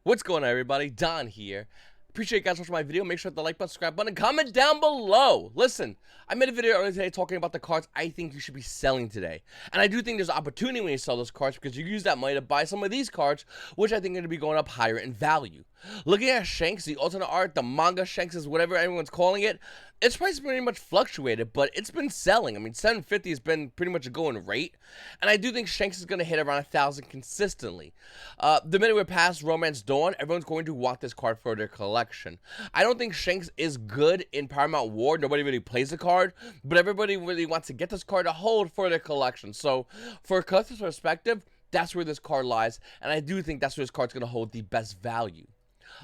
What's going on, everybody? Don here. Appreciate you guys watching my video. Make sure to hit the like button, subscribe button, and comment down below. Listen, I made a video earlier today talking about the cards I think you should be selling today. And I do think there's opportunity when you sell those cards because you use that money to buy some of these cards, which I think are going to be going up higher in value. Looking at Shanks, the alternate art, the manga Shanks is whatever everyone's calling it, its price has pretty much fluctuated, but it's been selling. I mean, 750 has been pretty much a going rate, and I do think Shanks is going to hit around 1,000 consistently. The minute we're past Romance Dawn, everyone's going to want this card for their collection. I don't think Shanks is good in Paramount War. Nobody really plays the card, but everybody really wants to get this card to hold for their collection. So, for a collector's perspective, that's where this card lies, and I do think that's where this card's going to hold the best value.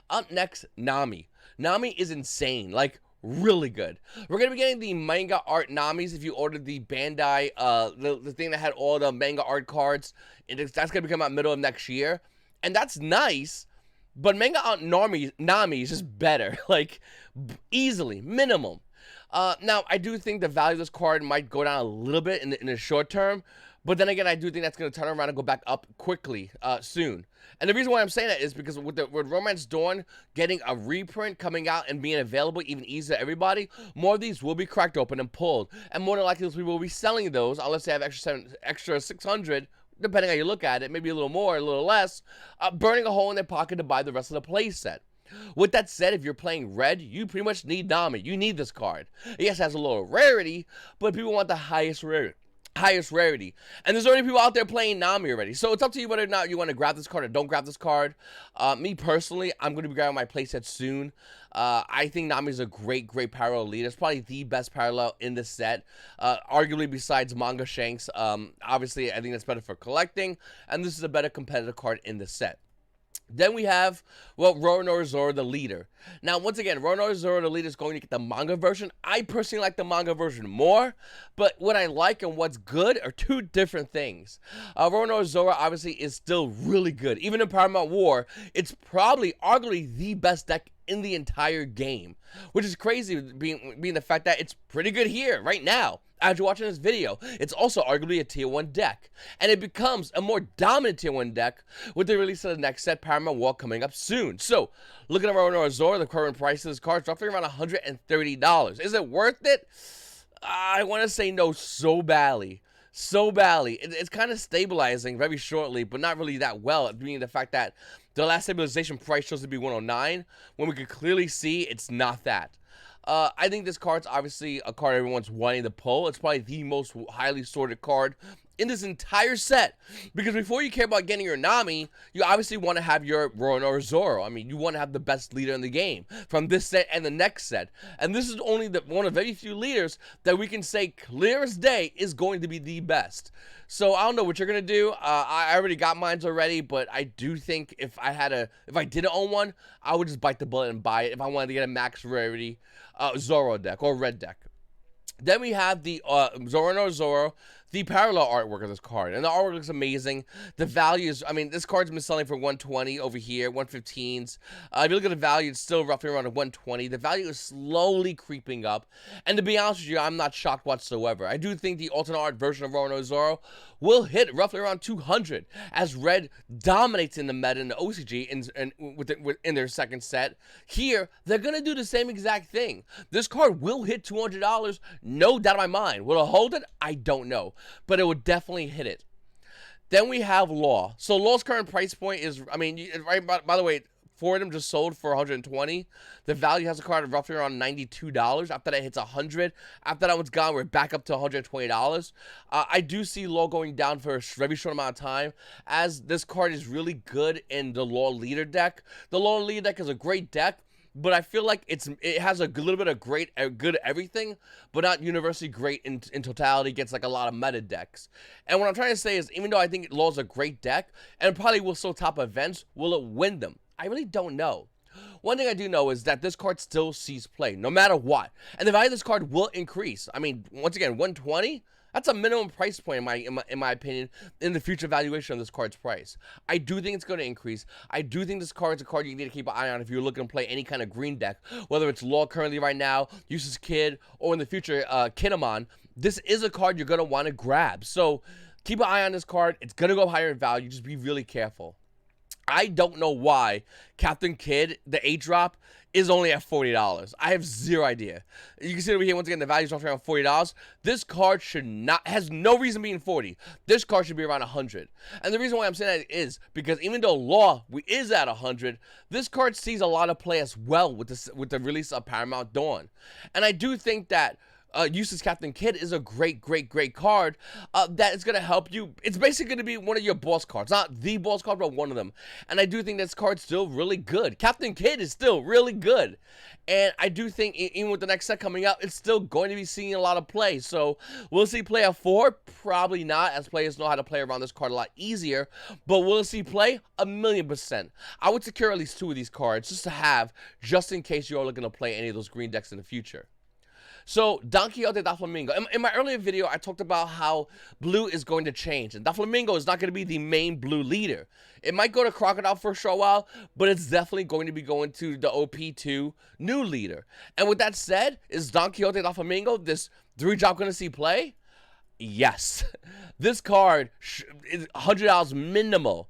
Up next, Nami. Nami is insane, like, really good. We're going to be getting the manga art Namis if you ordered the Bandai, the thing that had all the manga art cards. That's going to come out middle of next year, and that's nice, but manga art Nami is just better, like, easily, minimum. Now, I do think the value of this card might go down a little bit in the short term, but then again, I do think that's going to turn around and go back up quickly soon. And the reason why I'm saying that is because with Romance Dawn getting a reprint coming out and being available even easier to everybody, more of these will be cracked open and pulled. And more than likely, those people will be selling those unless they have extra 600, depending how you look at it, maybe a little more, a little less, burning a hole in their pocket to buy the rest of the play set. With that said, if you're playing red, you pretty much need Nami. You need this card. Yes, it has a little rarity, but people want the highest rarity, and there's already people out there playing Nami already, so it's up to you whether or not you want to grab this card or don't grab this card. Me personally, I'm going to be grabbing my playset soon. I think Nami is a great parallel leader. It's probably the best parallel in this set, arguably besides manga Shanks. Obviously, I think that's better for collecting, and this is a better competitive card in the set. Then we have, well, Roronoa Zoro, the leader. Now, once again, Roronoa Zoro, the leader, is going to get the manga version. I personally like the manga version more, but what I like and what's good are two different things. Roronoa Zoro, obviously, is still really good. Even in Paramount War, it's probably, arguably, the best deck in the entire game, which is crazy, being the fact that it's pretty good here, right now. As you're watching this video, it's also arguably a tier 1 deck, and it becomes a more dominant tier 1 deck with the release of the next set, Paramount War, coming up soon. So, looking at Roronoa Zoro, the current price of this card is roughly around $130. Is it worth it? I want to say no so badly. It's kind of stabilizing very shortly, but not really that well, being the fact that the last stabilization price shows to be 109, when we could clearly see it's not that. I think this card's obviously a card everyone's wanting to pull. It's probably the most highly sorted card in this entire set, because before you care about getting your Nami, you obviously want to have your Roronoa Zoro. I mean, you want to have the best leader in the game from this set and the next set, and this is only one of very few leaders that we can say clear as day is going to be the best. So I don't know what you're gonna do. I already got mine already, but I do think if I didn't own one, I would just bite the bullet and buy it if I wanted to get a max rarity Zoro deck or red deck. Then we have the Roronoa Zoro, the parallel artwork of this card, and the artwork looks amazing. The value is, I mean, this card's been selling for 120 over here, 115s. If you look at the value, it's still roughly around 120. The value is slowly creeping up, and to be honest with you, I'm not shocked whatsoever. I do think the alternate art version of Roronoa Zoro will hit roughly around 200, as red dominates in the meta in the OCG in their second set. Here, they're gonna do the same exact thing. This card will hit $200, no doubt in my mind. Will it hold it? I don't know, but it will definitely hit it. Then we have Law. So Law's current price point is, I mean, right, by the way, 4 of them just sold for 120. The value has a card of roughly around $92. After that hits 100. After that one's gone, we're back up to $120. I do see Law going down for a very short amount of time, as this card is really good in the Law leader deck. The Law leader deck is a great deck, but I feel like it has a little bit of good everything, but not universally great in totality. Gets like a lot of meta decks. And what I'm trying to say is, even though I think Law's a great deck, and probably will still top events, will it win them? I really don't know. One thing I do know is that this card still sees play, no matter what. And the value of this card will increase. I mean, once again, 120? That's a minimum price point, in my opinion, in the future valuation of this card's price. I do think it's going to increase. I do think this card is a card you need to keep an eye on if you're looking to play any kind of green deck, whether it's Law currently right now, Uses Kid, or in the future, Kinemon. This is a card you're going to want to grab. So keep an eye on this card. It's going to go higher in value. Just be really careful. I don't know why Captain Kidd, the 8-drop, is only at $40. I have zero idea. You can see over here, once again, the value is around $40. This card has no reason being 40. This card should be around 100. And the reason why I'm saying that is because even though Law is at 100, this card sees a lot of play as well with the release of Paramount Dawn. And I do think that Useless Captain Kidd is a great card that is going to help you. It's basically going to be one of your boss cards. Not the boss card, but one of them. And I do think this card's still really good. Captain Kidd is still really good. And I do think, even with the next set coming out, it's still going to be seeing a lot of play. So, will see play at 4? Probably not, as players know how to play around this card a lot easier. But will it see play? 1,000,000%. I would secure at least 2 of these cards just to have, just in case you're looking to play any of those green decks in the future. So, Don Quixote Doflamingo. In my earlier video, I talked about how blue is going to change. And Doflamingo is not going to be the main blue leader. It might go to Crocodile for a short while, but it's definitely going to be going to the OP2 new leader. And with that said, is Don Quixote Doflamingo this 3-drop going to see play? Yes. This card is $100 minimal.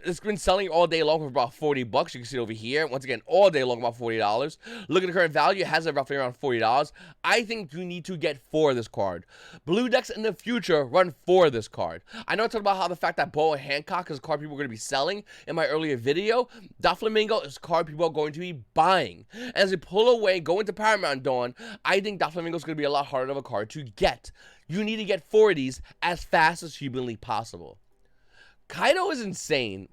It's been selling all day long for about $40. You can see it over here. Once again, all day long, about $40. Look at the current value. It has it roughly around $40. I think you need to get 4 of this card. Blue decks in the future run 4 of this card. I know I talked about how the fact that Boa Hancock is a card people are going to be selling in my earlier video. Doflamingo is a card people are going to be buying. As they pull away, go into Paramount Dawn, I think Doflamingo is going to be a lot harder of a card to get. You need to get 4 of these as fast as humanly possible. Kaido is insane.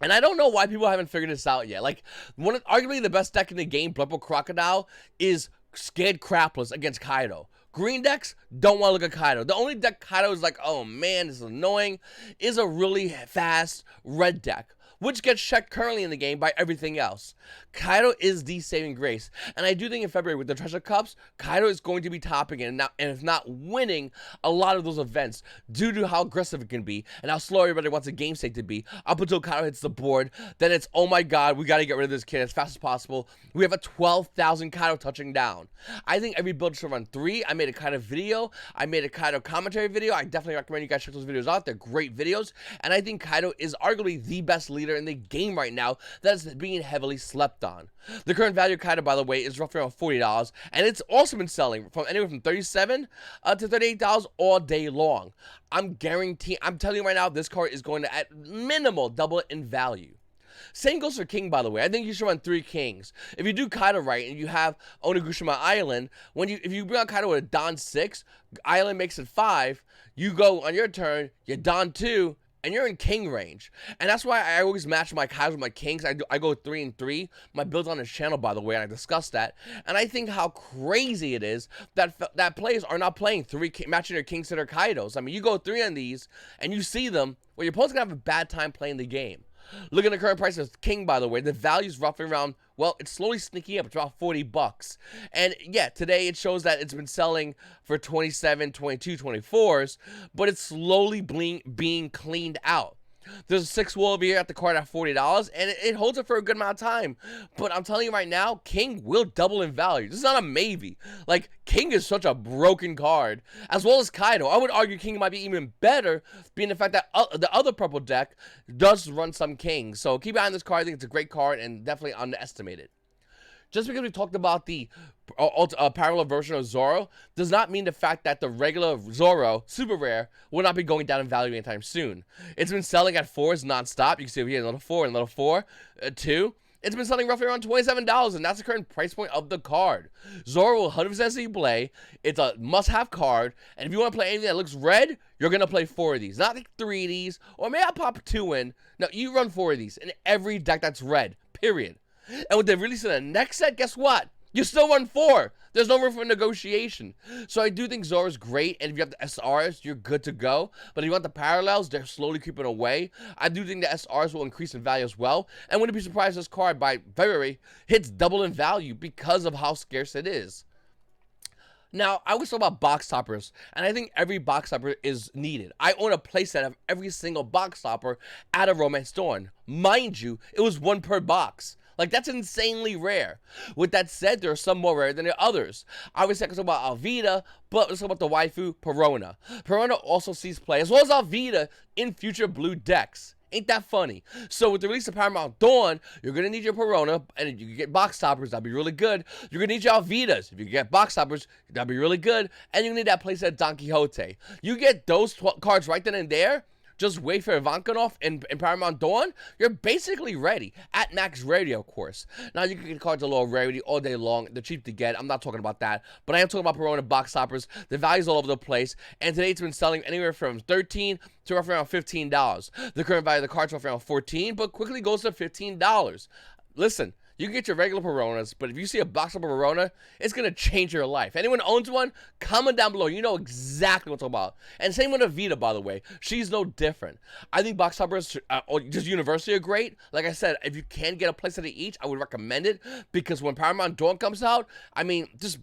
And I don't know why people haven't figured this out yet. Like, arguably the best deck in the game, Blood Bowl Crocodile, is Scared Crapless against Kaido. Green decks don't want to look at Kaido. The only deck Kaido is like, oh man, this is annoying, is a really fast red deck, which gets checked currently in the game by everything else. Kaido is the saving grace. And I do think in February with the Treasure Cups, Kaido is going to be topping it, and if not winning a lot of those events due to how aggressive it can be and how slow everybody wants a game state to be. Up until Kaido hits the board, then it's, oh my god, we got to get rid of this kid as fast as possible. We have a 12,000 Kaido touching down. I think every build should run 3. I made a Kaido video. I made a Kaido commentary video. I definitely recommend you guys check those videos out. They're great videos. And I think Kaido is arguably the best leader in the game right now that is being heavily slept on. The current value of Kaido, by the way, is roughly around $40, and it's also been selling from anywhere from $37 to $38 all day long. I'm telling you right now, this card is going to at minimal double in value. Same goes for King, by the way. I think you should run 3 Kings. If you do Kaido right and you have Onigashima Island, if you bring out Kaido with a Don 6, Island makes it 5, you go on your turn, you Don 2, and you're in King range. And that's why I always match my Kaidos with my Kings. I go 3 and 3. My build's on this channel, by the way, and I discussed that. And I think how crazy it is that players are not playing matching their Kings to their Kaidos. I mean, you go 3 on these, and you see them, well, your opponent's going to have a bad time playing the game. Look at the current price of King, by the way. The value's roughly around, well, it's slowly sneaking up. It's about $40. And yeah, today it shows that it's been selling for 27, 22, 24s, but it's slowly being cleaned out. There's a 6 wool over here at the card at $40, and it holds it for a good amount of time. But I'm telling you right now, King will double in value. This is not a maybe. Like, King is such a broken card, as well as Kaido. I would argue King might be even better, being the fact that the other purple deck does run some Kings. So keep an eye on this card. I think it's a great card and definitely underestimated. Just because we talked about the parallel version of Zoro does not mean the fact that the regular Zoro, super rare, will not be going down in value anytime soon. It's been selling at 4s non-stop. You can see over here another 4 and another 4, 2. It's been selling roughly around $27, and that's the current price point of the card. Zoro will 100% see play. It's a must-have card, and if you want to play anything that looks red, you're going to play 4 of these. Not like 3 of these, or maybe I'll pop 2 in. No, you run 4 of these in every deck that's red, period. And with the release of the next set, guess what? You still run 4. There's no room for negotiation. So I do think Zoro's great, and if you have the SRs, you're good to go. But if you want the parallels, they're slowly creeping away. I do think the SRs will increase in value as well. And wouldn't be surprised this card by February hits double in value because of how scarce it is. Now, I always talk about box toppers, and I think every box topper is needed. I own a playset of every single box topper at a Romance Dawn. Mind you, it was 1 per box. Like, that's insanely rare. With that said, there are some more rare than the others. Obviously, I can talk about Alvida, but let's talk about the waifu, Perona. Perona also sees play, as well as Alvida, in future blue decks. Ain't that funny? So with the release of Paramount Dawn, you're gonna need your Perona, and if you can get box toppers, that'd be really good. You're gonna need your Alvidas. If you get box toppers, that'd be really good. And you need that playset Don Quixote. You get those cards right then and there. Just wait for Ivankanov in Paramount Dawn, you're basically ready. At max rarity, of course. Now, you can get cards a low rarity all day long. They're cheap to get. I'm not talking about that. But I am talking about Perona box toppers. The value's all over the place. And today, it's been selling anywhere from $13 to roughly around $15. The current value of the cards roughly around $14, but quickly goes to $15. Listen. You can get your regular Peronas, but if you see a box of Perona, it's going to change your life. Anyone owns one, comment down below. You know exactly what I'm talking about. And same with Avita, by the way. She's no different. I think box toppers, just universally, are great. Like I said, if you can get a playset of each, I would recommend it. Because when Paramount Dawn comes out, I mean, just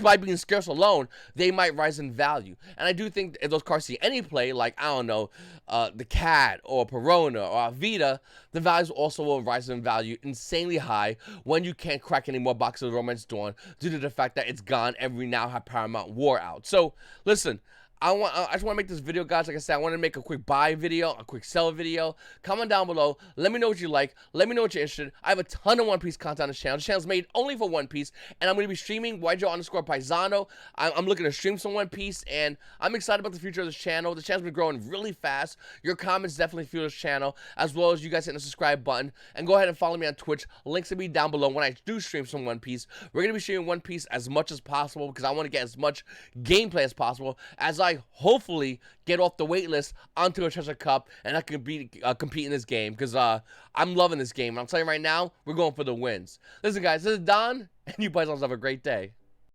by being scarce alone, they might rise in value. And I do think if those cards see any play, like, I don't know, the Cat or Perona or Avita, the values also will rise in value insanely high when you can't crack any more boxes of Romance Dawn due to the fact that it's gone and we now have Paramount War out. So, listen, I just want to make this video, guys. Like I said, I want to make a quick buy video, a quick sell video. Comment down below. Let me know what you like. Let me know what you're interested in. I have a ton of One Piece content on this channel. This channel's made only for One Piece, and I'm going to be streaming YJ_Paisano. I'm looking to stream some One Piece, and I'm excited about the future of this channel. The channel's been growing really fast. Your comments definitely fuel this channel, as well as you guys hitting the subscribe button. And go ahead and follow me on Twitch. Links will be down below when I do stream some One Piece. We're going to be streaming One Piece as much as possible because I want to get as much gameplay as possible as I hopefully get off the wait list onto a treasure cup and I can compete in this game because I'm loving this game. And I'm telling you right now, we're going for the wins. Listen, guys, this is Don, and you guys all have a great day.